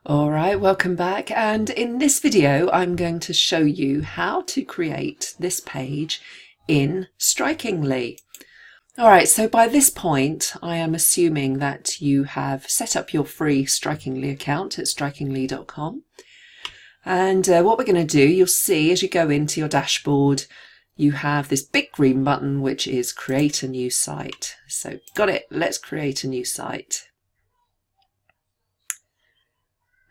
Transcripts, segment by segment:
Alright, welcome back, and in this video I'm going to show you how to create this page in Strikingly. Alright, so by this point I am assuming that you have set up your free Strikingly account at strikingly.com, and what we're going to do, you'll see as you go into your dashboard you have this big green button which is create a new site. So got it, let's create a new site.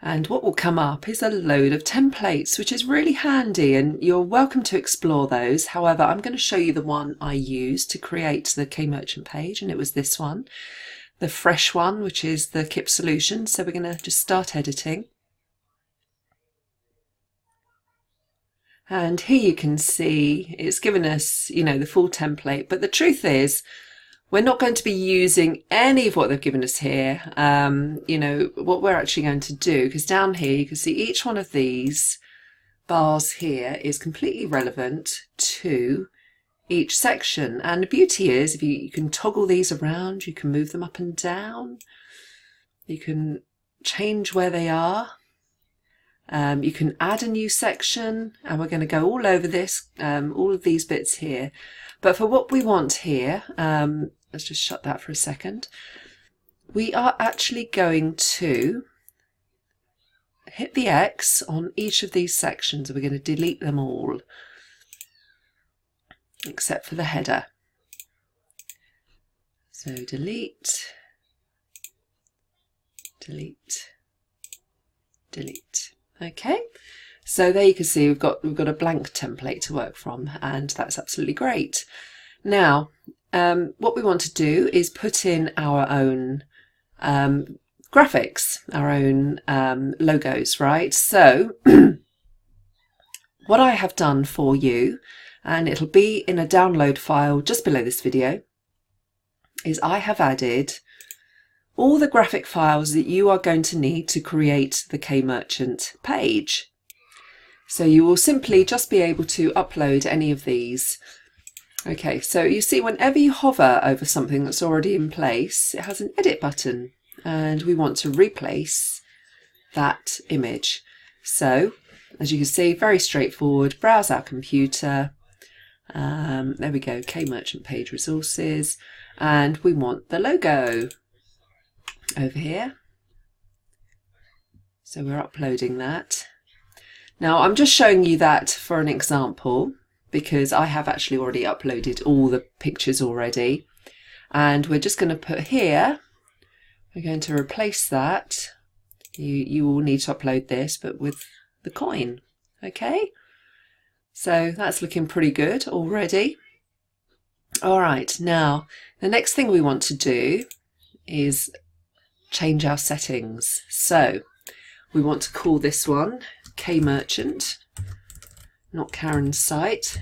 And what will come up is a load of templates, which is really handy, and you're welcome to explore those. However, I'm going to show you the one I used to create the K-Merchant page, and it was this one, the fresh one, which is the KIP solution. So we're going to just start editing. And here you can see it's given us, the full template, but the truth is, we're not going to be using any of what they've given us here. What we're actually going to do, because down here you can see each one of these bars here is completely relevant to each section. And the beauty is, if you can toggle these around, you can move them up and down, you can change where they are. You can add a new section, and we're going to go all over this, all of these bits here. But for what we want here, let's just shut that for a second. We are actually going to hit the X on each of these sections. We're going to delete them all, except for the header. So delete, delete, delete. Okay, so there you can see we've got a blank template to work from, and that's absolutely great. Now, what we want to do is put in our own graphics, our own logos, right? So what I have done for you, and it'll be in a download file just below this video, is I have added all the graphic files that you are going to need to create the K-Merchant page. So you will simply just be able to upload any of these. Okay, so you see whenever you hover over something that's already in place, it has an edit button, and we want to replace that image. So as you can see, very straightforward, browse our computer, there we go, K-Merchant page resources, and we want the logo over here. So we're uploading that. Now I'm just showing you that for an example, because I have actually already uploaded all the pictures already, and we're just going to put here, we're going to replace that. You will need to upload this, but with the coin. Okay, so that's looking pretty good already. All right, now the next thing we want to do is change our settings. So we want to call this one K-Merchant, not Karen's site.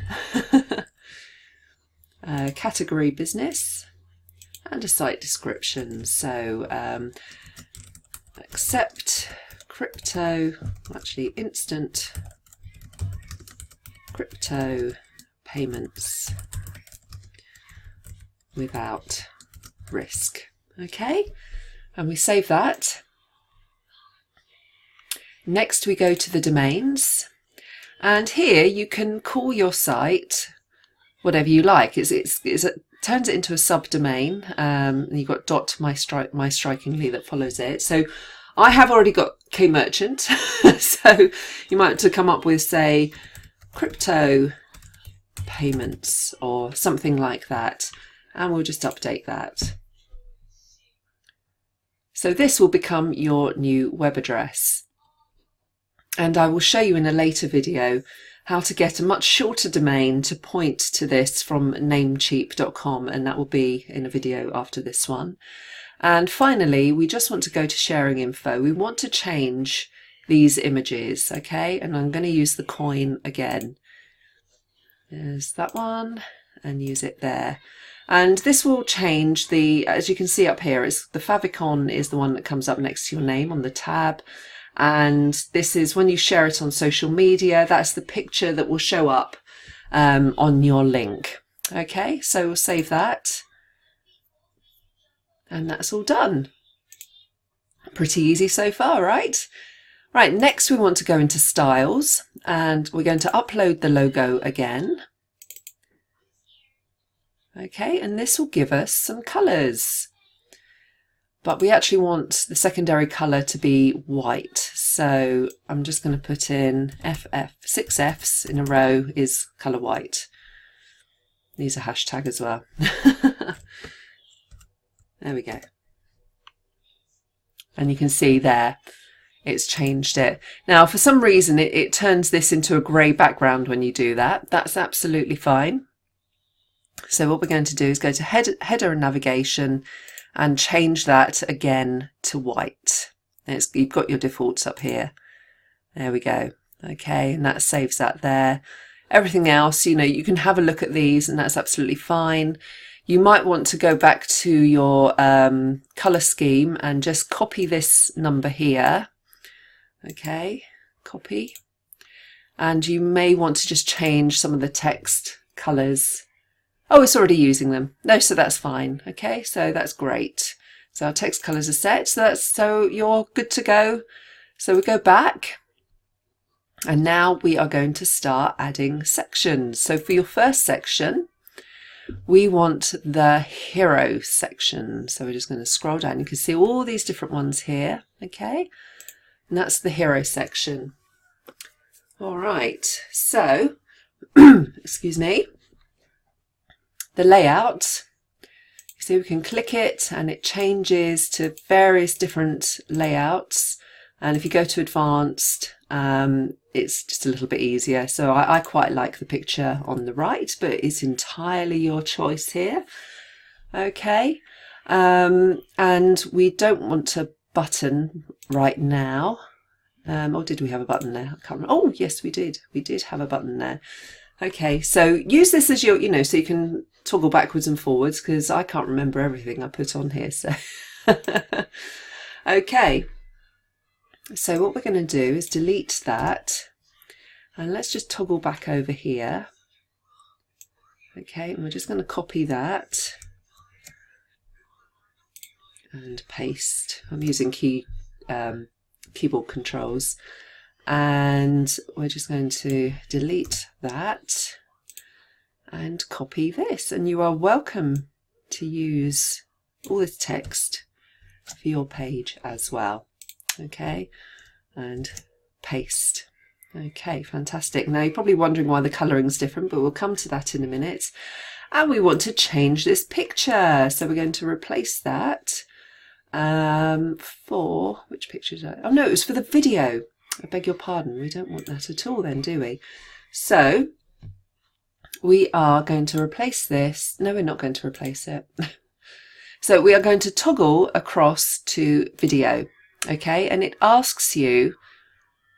Category business, and a site description. So accept crypto, actually instant crypto payments without risk. Okay, and we save that. Next we go to the domains, and here you can call your site whatever you like. It turns it into a subdomain, and you've got .my strikingly that follows it. So I have already got K-Merchant, so you might want to come up with, say, crypto payments or something like that, and we'll just update that. So this will become your new web address. And I will show you in a later video how to get a much shorter domain to point to this from namecheap.com, and that will be in a video after this one. And finally, we just want to go to sharing info. We want to change these images, okay? And I'm going to use the coin again. There's that one, and use it there. And this will change the, as you can see up here, it's the favicon is the one that comes up next to your name on the tab. And this is when you share it on social media, that's the picture that will show up on your link. Okay, so we'll save that. And that's all done. Pretty easy so far, right? Right, next we want to go into styles and we're going to upload the logo again. Okay, and this will give us some colours. But we actually want the secondary colour to be white. So I'm just going to put in FF, 6 Fs in a row is colour white. These are hashtag as well. There we go. And you can see there, it's changed it. Now, for some reason, it turns this into a grey background when you do that. That's absolutely fine. So what we're going to do is go to header and navigation and change that again to white. You've got your defaults up here. There we go. Okay, and that saves that there. Everything else, you know, you can have a look at these and that's absolutely fine. You might want to go back to your colour scheme and just copy this number here. Okay, copy. And you may want to just change some of the text colours. Oh, it's already using them. No, so that's fine. Okay, so that's great. So our text colours are set. So you're good to go. So we go back. And now we are going to start adding sections. So for your first section, we want the hero section. So we're just going to scroll down. You can see all these different ones here. Okay, and that's the hero section. All right, so, excuse me, the layout. You see we can click it and it changes to various different layouts. And if you go to advanced, it's just a little bit easier. So I quite like the picture on the right, but it's entirely your choice here. Okay, and we don't want a button right now. Or did we have a button there? I can't remember. Oh, yes, we did. We did have a button there. Okay, so use this as your, you know, so you can toggle backwards and forwards because I can't remember everything I put on here. So, okay. So what we're going to do is delete that and let's just toggle back over here. Okay, and we're just going to copy that and paste. I'm using keyboard controls and we're just going to delete that and copy this, and you are welcome to use all this text for your page as well. Okay, and paste. Okay, fantastic. Now you're probably wondering why the colouring's different, but we'll come to that in a minute. And we want to change this picture, so we're going to replace that for which picture is that? Oh no, it was for the video. I beg your pardon. We don't want that at all then, do we? So we are going to replace this. No, we're not going to replace it. So we are going to toggle across to video. Okay, and it asks you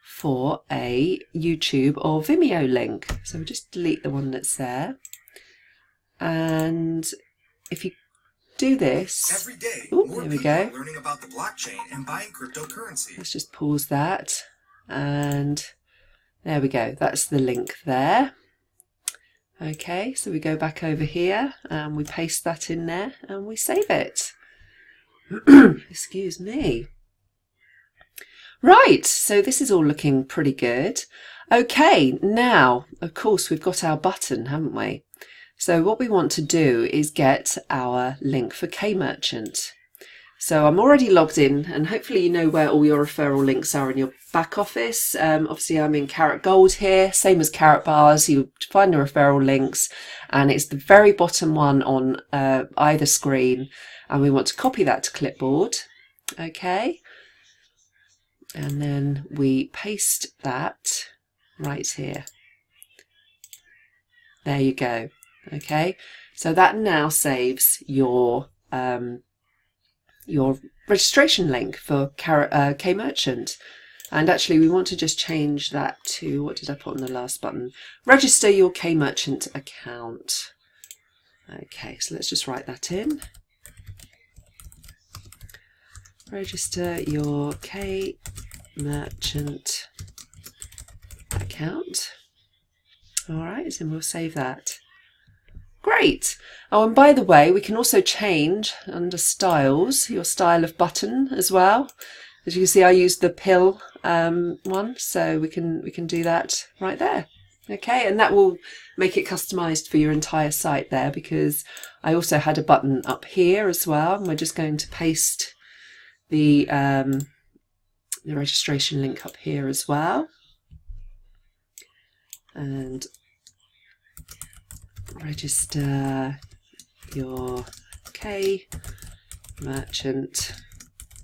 for a YouTube or Vimeo link. So we'll just delete the one that's there. And if you do this, every day, there we go. Learning about the blockchain and buying cryptocurrency. Let's just pause that. And there we go. That's the link there. Okay, so we go back over here and we paste that in there and we save it. Excuse me. Right, so this is all looking pretty good. Okay, now, of course, we've got our button, haven't we? So what we want to do is get our link for K-Merchant. So I'm already logged in, and hopefully you know where all your referral links are in your back office. Obviously, I'm in Carrot Gold here, same as Karatbars. You find the referral links, and it's the very bottom one on either screen. And we want to copy that to clipboard. Okay. And then we paste that right here. There you go. Okay, so that now saves your registration link for K-Merchant. And actually we want to just change that to, what did I put on the last button? Register your K-Merchant account. Okay, so let's just write that in. Register your K-Merchant account. All right, and we'll save that. Great. Oh, and by the way, we can also change under styles your style of button as well. As you can see, I used the pill one, so we can do that right there. Okay, and that will make it customized for your entire site there, because I also had a button up here as well, and we're just going to paste the registration link up here as well, and register your K merchant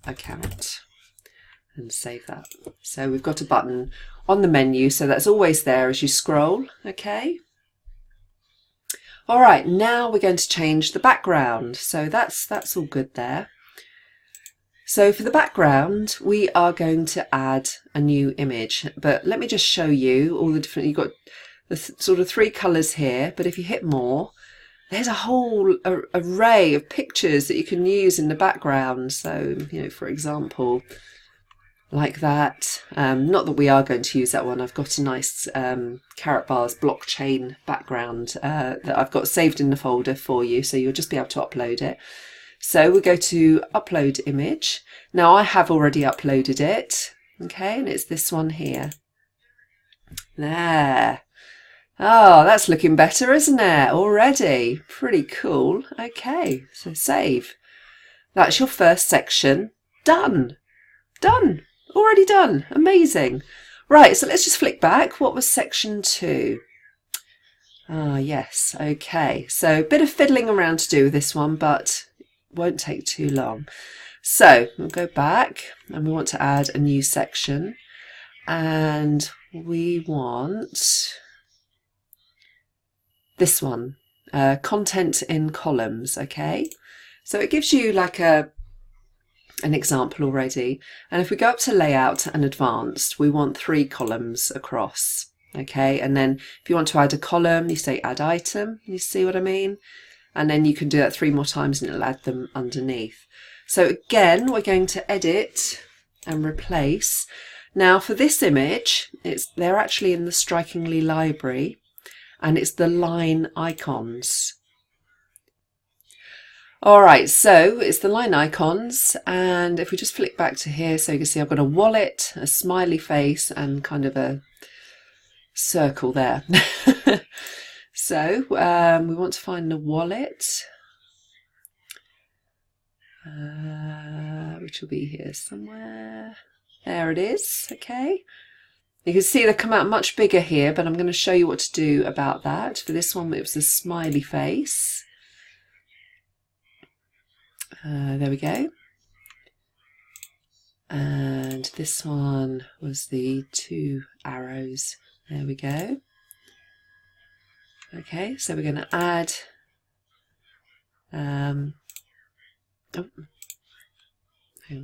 account and save that. So we've got a button on the menu, so that's always there as you scroll. Okay. All right, now we're going to change the background. So that's all good there. So for the background, we are going to add a new image, but let me just show you all the different, you've got the sort of 3 colors here, but if you hit more, there's a whole array of pictures that you can use in the background. So, you know, for example, like that. Not that we are going to use that one. I've got a nice Karatbars blockchain background that I've got saved in the folder for you, so you'll just be able to upload it. So we go to upload image. Now I have already uploaded it, okay, and it's this one here. There. Oh, that's looking better, isn't it? Already. Pretty cool. Okay, so save. That's your first section. Done. Done. Already done. Amazing. Right, so let's just flick back. What was section 2? Ah, yes. Okay, so a bit of fiddling around to do with this one, but won't take too long. So we'll go back and we want to add a new section, and we want this one, content in columns. Okay, so it gives you like an example already, and if we go up to layout and advanced, we want 3 columns across. Okay, and then if you want to add a column, you say add item. You see what I mean? And then you can do that 3 more times and it'll add them underneath. So again, we're going to edit and replace. Now for this image, they're actually in the Strikingly library, and it's the line icons. All right, so it's the line icons, and if we just flick back to here, so you can see I've got a wallet, a smiley face, and kind of a circle there. So we want to find the wallet, which will be here somewhere. There it is. Okay. You can see they come out much bigger here, but I'm going to show you what to do about that. For this one, it was a smiley face. There we go. And this one was the 2 arrows. There we go. Okay, so we're going to add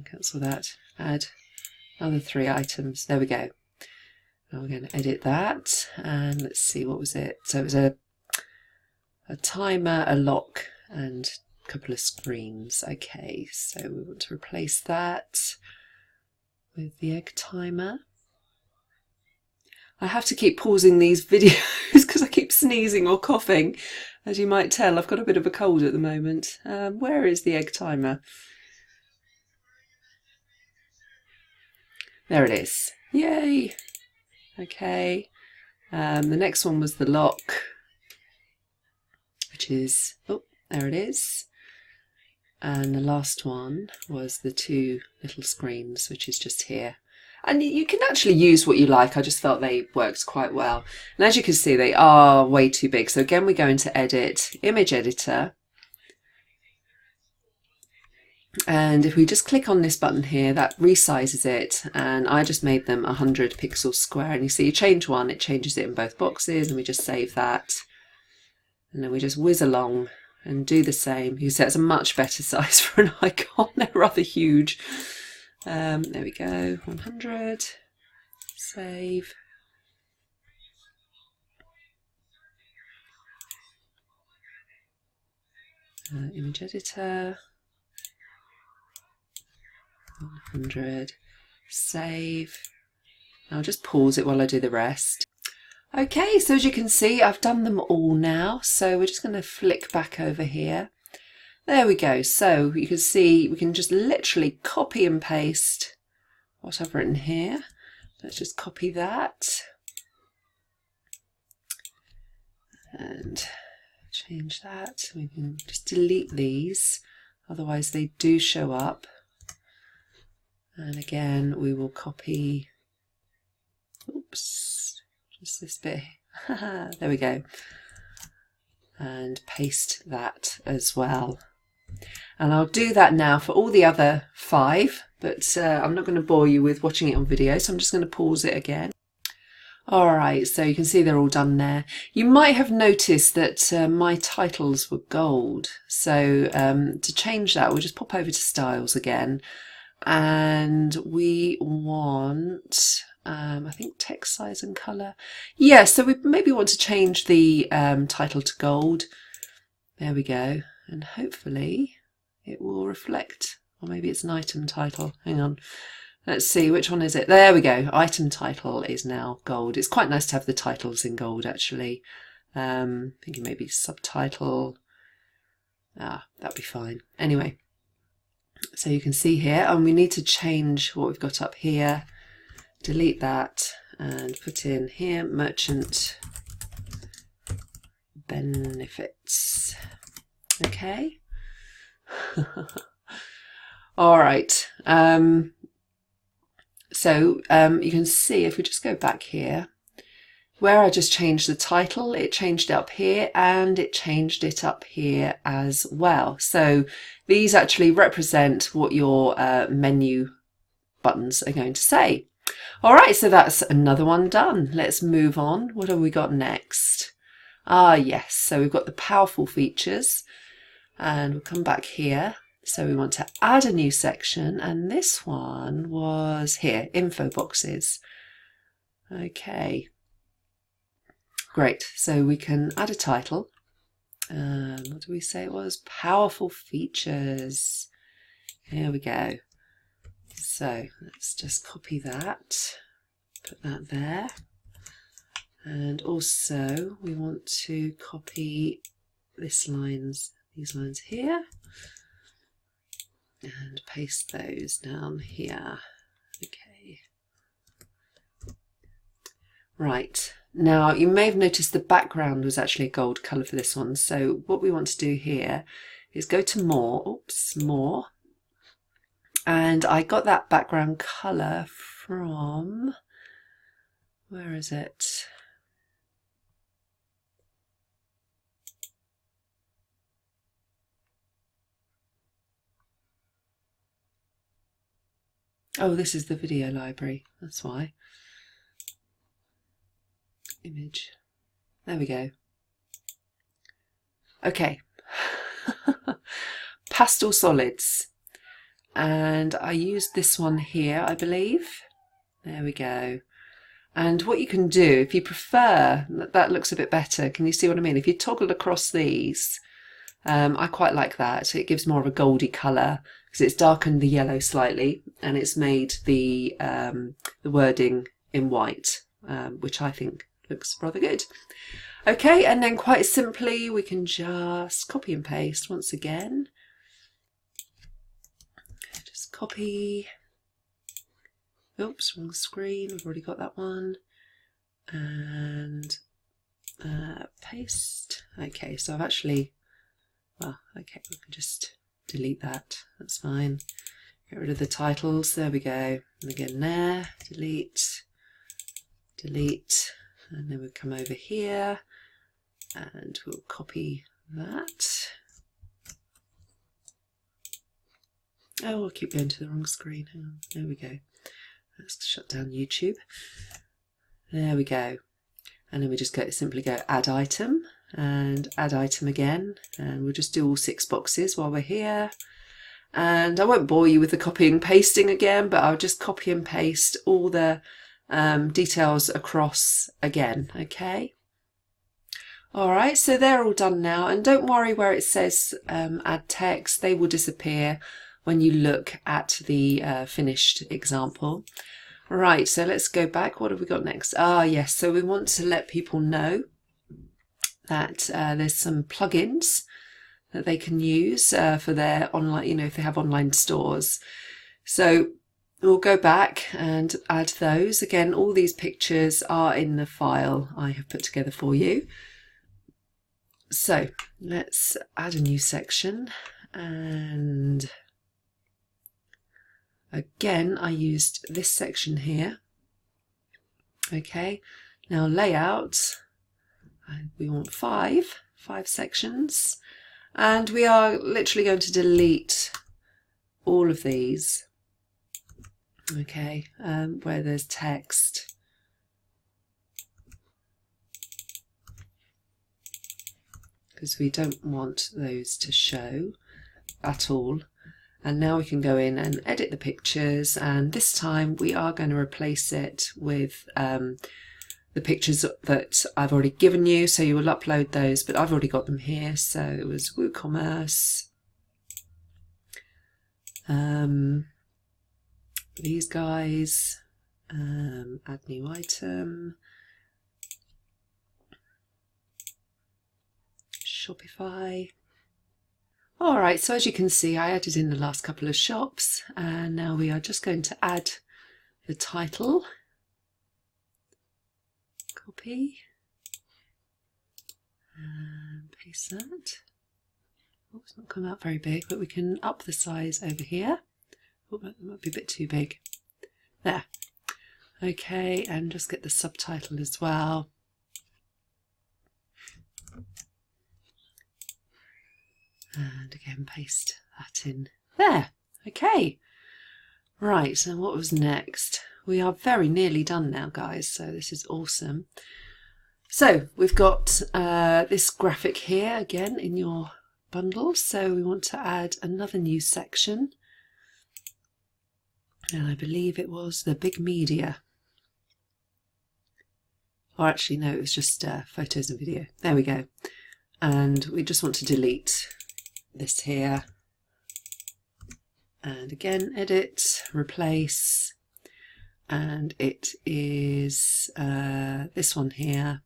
cancel that. Add another 3 items. There we go. Now we're going to edit that, and let's see, what was it? So it was a timer, a lock, and a couple of screens. Okay, so we want to replace that with the egg timer. I have to keep pausing these videos because I keep sneezing or coughing. As you might tell, I've got a bit of a cold at the moment. Where is the egg timer? There it is. Yay! Okay. The next one was the lock, which is, oh, there it is. And the last one was the 2 little screens, which is just here. And you can actually use what you like. I just felt they worked quite well. And as you can see, they are way too big. So again, we go into Edit, Image Editor. And if we just click on this button here, that resizes it. And I just made them 100 pixels square. And you see, you change one, it changes it in both boxes. And we just save that. And then we just whiz along and do the same. You see, it's a much better size for an icon. They're rather huge. There we go, 100, save. Image editor, 100, save. I'll just pause it while I do the rest. Okay, so as you can see, I've done them all now. So we're just going to flick back over here. There we go. So you can see we can just literally copy and paste what I've written here. Let's just copy that and change that. We can just delete these, otherwise they do show up. And again, we will copy, oops, just this bit. There we go. And paste that as well. And I'll do that now for all the other 5, but I'm not going to bore you with watching it on video, so I'm just going to pause it again. Alright, so you can see they're all done there. You might have noticed that my titles were gold, so to change that we'll just pop over to styles again, and we want I think text size and colour. Yeah, so we maybe want to change the title to gold. There we go, and hopefully it will reflect, or maybe it's an item title. Hang on, let's see, which one is it? There we go, item title is now gold. It's quite nice to have the titles in gold actually. Thinking maybe subtitle, that'd be fine. Anyway, so you can see here, and we need to change what we've got up here. Delete that and put in here merchant benefits. Okay. All right. So you can see if we just go back here, where I just changed the title, it changed it up here and it changed it up here as well. So these actually represent what your menu buttons are going to say. All right, so that's another one done. Let's move on. What have we got next? Yes, so we've got the powerful features, and we'll come back here. So we want to add a new section, and this one was here, info boxes. Okay, great. So we can add a title. What do we say it was? Powerful features. Here we go. So let's just copy that, put that there, and also we want to copy these lines here and paste those down here. Okay. Right, now you may have noticed the background was actually a gold colour for this one, so what we want to do here is go to more, more. And I got that background colour from, where is it? Oh, this is the video library, that's why. Image. There we go. Okay. Pastel solids. And I used this one here, I believe. There we go. And what you can do, if you prefer, that looks a bit better. Can you see what I mean? If you toggle across these, I quite like that. It gives more of a goldy colour because it's darkened the yellow slightly, and it's made the wording in white, which I think looks rather good. Okay, and then quite simply we can just copy and paste once again. Copy, oops, wrong screen, we've already got that one, and paste. Okay, so I've actually, well, okay, we can just delete that, that's fine. Get rid of the titles, there we go, and again there, delete, delete, and then we'll come over here, and we'll copy that. Oh, we'll keep going to the wrong screen. Hang on. There we go. Let's shut down YouTube. There we go. And then we just simply go add item and add item again. And we'll just do all 6 boxes while we're here. And I won't bore you with the copying and pasting again, but I'll just copy and paste all the details across again. Okay. All right, so they're all done now. And don't worry where it says add text, they will disappear when you look at the finished example. Right, so let's go back. What have we got next? Yes, so we want to let people know that there's some plugins that they can use for their online, if they have online stores. So we'll go back and add those. Again, all these pictures are in the file I have put together for you. So let's add a new section, and again I used this section here. Okay, now layout, we want five sections, and we are literally going to delete all of these. Okay, where there's text. Because we don't want those to show at all. And now we can go in and edit the pictures, and this time we are going to replace it with the pictures that I've already given you, so you will upload those, but I've already got them here. So it was WooCommerce, these guys, add new item, Shopify. All right, so as you can see, I added in the last couple of shops, and now we are just going to add the title. Copy and paste that. Oh, it's not come out very big, but we can up the size over here. Oh, that might be a bit too big. There. Okay, and just get the subtitle as well. And again, paste that in there. Okay. Right, so what was next? We are very nearly done now, guys, so this is awesome. So we've got this graphic here again in your bundle, so we want to add another new section, and I believe it was the big media, or actually no, it was just photos and video. There we go. And we just want to delete this here, and again edit, replace, and it is this one here.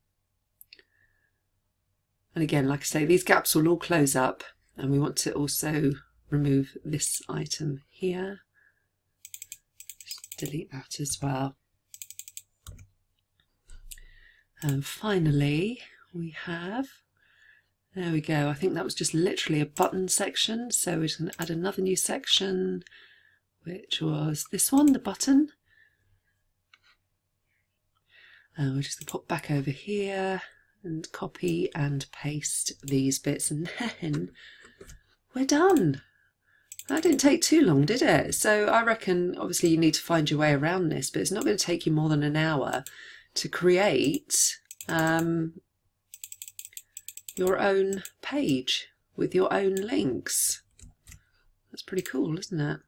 And again, like I say, these gaps will all close up, and we want to also remove this item here. Just delete that as well. And finally we have, there we go, I think that was just literally a button section, so we're just going to add another new section, which was this one, the button. And we're just going to pop back over here and copy and paste these bits, and then we're done. That didn't take too long, did it? So I reckon obviously you need to find your way around this, but it's not going to take you more than an hour to create your own page with your own links. That's pretty cool, isn't it?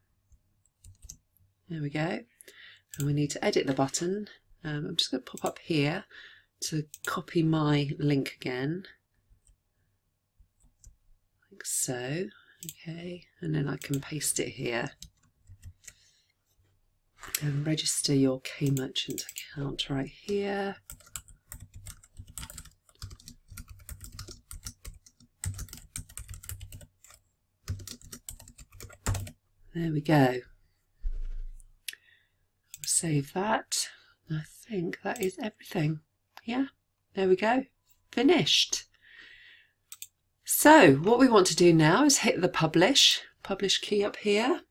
There we go. And we need to edit the button. I'm just going to pop up here to copy my link again, like so. Okay, and then I can paste it here and register your K-Merchant account right here. There we go. Save that. I think that is everything. Yeah, there we go. Finished. So what we want to do now is hit the publish key up here,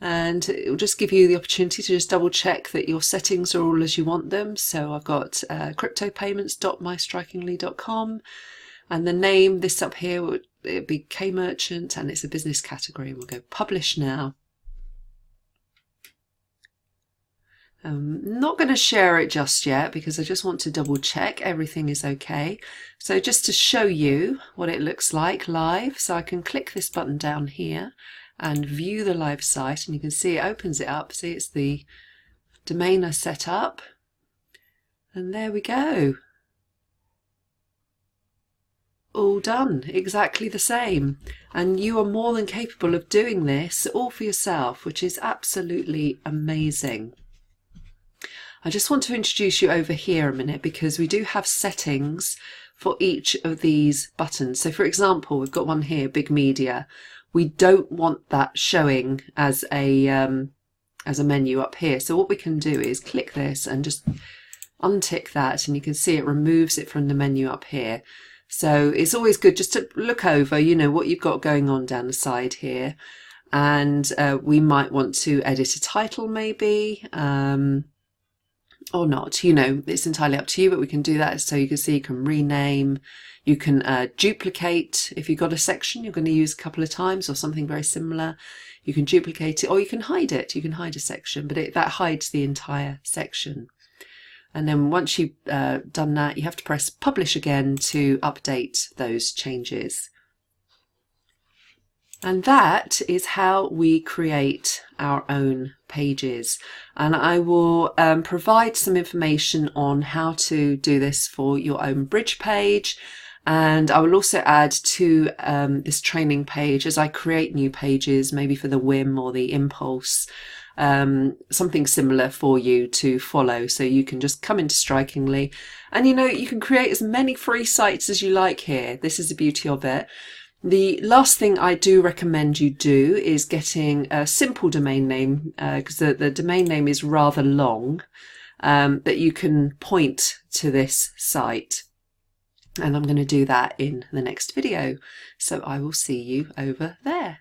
and it will just give you the opportunity to just double check that your settings are all as you want them. So I've got cryptopayments.mystrikingly.com, and the name, this up here, it'll be K-Merchant, and it's a business category. We'll go publish now. I'm not going to share it just yet because I just want to double check everything is okay. So just to show you what it looks like live, so I can click this button down here and view the live site, and you can see it opens it up. See, it's the domain I set up, and there we go. All done, exactly the same. And you are more than capable of doing this all for yourself, which is absolutely amazing. I just want to introduce you over here a minute because we do have settings for each of these buttons. So for example, we've got one here, big media. We don't want that showing as a as a menu up here. So what we can do is click this and just untick that, and you can see it removes it from the menu up here. So it's always good just to look over, you know, what you've got going on down the side here. And we might want to edit a title maybe, or not, you know, it's entirely up to you, but we can do that. So you can see you can rename, you can duplicate. If you've got a section you're going to use a couple of times or something very similar, you can duplicate it, or you can hide it. You can hide a section, but that hides the entire section. And then once you've done that, you have to press publish again to update those changes. And that is how we create our own pages. And I will provide some information on how to do this for your own bridge page. And I will also add to this training page as I create new pages, maybe for the whim or the impulse, something similar for you to follow. So you can just come into Strikingly, and you know, you can create as many free sites as you like here. This is the beauty of it. The last thing I do recommend you do is getting a simple domain name, because the domain name is rather long, that you can point to this site. And I'm going to do that in the next video. So I will see you over there.